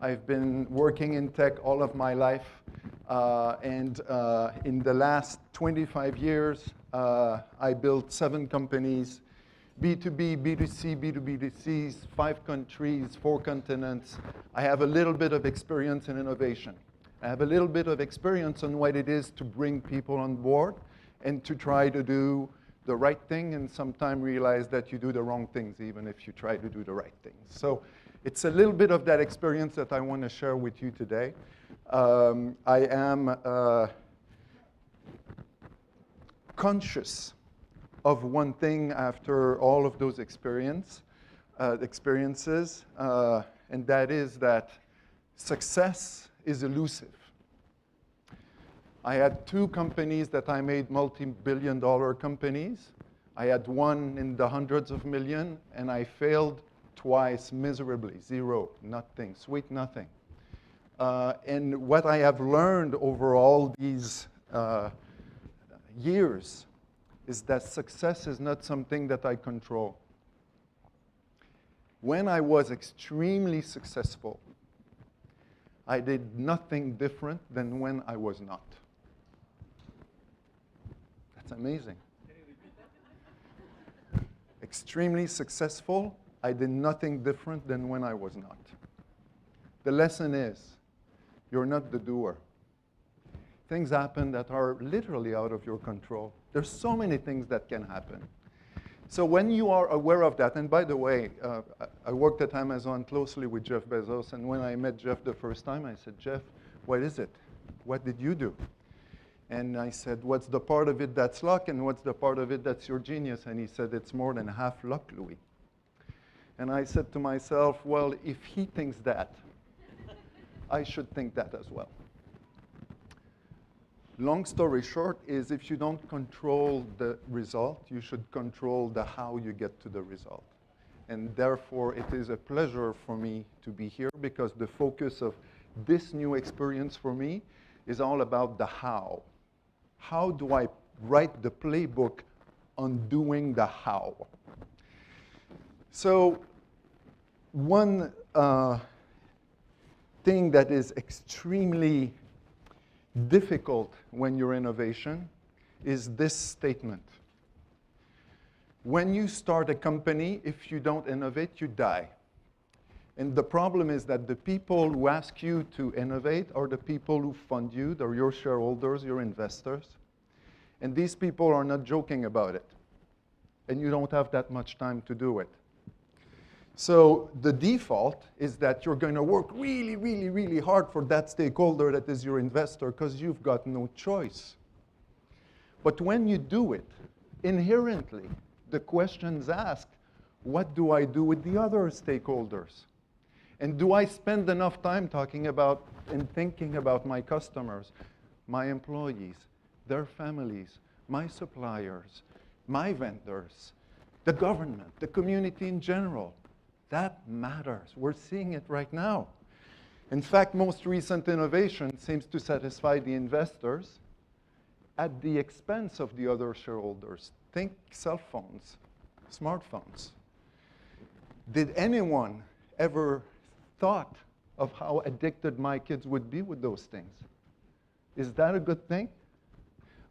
I've been working in tech all of my life. And in the last 25 years, I built 7 companies, B2B, B2C, B2B2C, 5 countries, 4 continents. I have a little bit of experience in innovation. I have a little bit of experience on what it is to bring people on board and to try to do the right thing and sometimes realize that you do the wrong things even if you try to do the right things. So it's a little bit of that experience that I want to share with you today. I am conscious of one thing after all of those experiences, and that is that success is elusive. I had 2 companies that I made multi-billion-dollar companies. I had one in the hundreds of millions, and I failed twice miserably, 0, nothing, sweet nothing. And what I have learned over all these years is that success is not something that I control. When I was extremely successful, I did nothing different than when I was not. That's amazing. Extremely successful, I did nothing different than when I was not. The lesson is, you're not the doer. Things happen that are literally out of your control. There's so many things that can happen. So when you are aware of that, and by the way, I worked at Amazon closely with Jeff Bezos, and when I met Jeff the first time, I said, Jeff, what is it? What did you do? And I said, what's the part of it that's luck, and what's the part of it that's your genius? And he said, it's more than half luck, Louis. And I said to myself, well, if he thinks that, I should think that as well. Long story short is if you don't control the result, you should control the how you get to the result. And therefore, it is a pleasure for me to be here because the focus of this new experience for me is all about the how. How do I write the playbook on doing the how? So one thing that is extremely difficult when you're innovation is this statement. When you start a company, if you don't innovate, you die. And the problem is that the people who ask you to innovate are the people who fund you. They're your shareholders, your investors. And these people are not joking about it. And you don't have that much time to do it. So the default is that you're going to work really, really, really hard for that stakeholder that is your investor because you've got no choice. But when you do it, inherently, the questions ask, what do I do with the other stakeholders? And do I spend enough time talking about and thinking about my customers, my employees, their families, my suppliers, my vendors, the government, the community in general? That matters. We're seeing it right now. In fact, most recent innovation seems to satisfy the investors at the expense of the other shareholders. Think cell phones, smartphones. Did anyone ever thought of how addicted my kids would be with those things? Is that a good thing?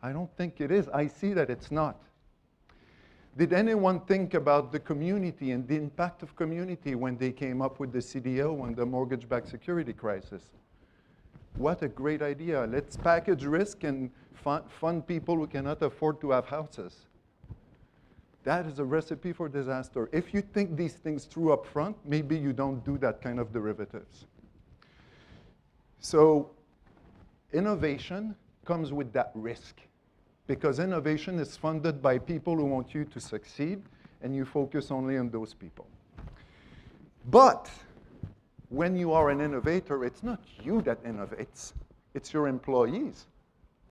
I don't think it is. I see that it's not. Did anyone think about the community and the impact of community when they came up with the CDO and the mortgage-backed security crisis? What a great idea. Let's package risk and fund people who cannot afford to have houses. That is a recipe for disaster. If you think these things through up front, maybe you don't do that kind of derivatives. So innovation comes with that risk. Because innovation is funded by people who want you to succeed, and you focus only on those people. But when you are an innovator, it's not you that innovates. It's your employees.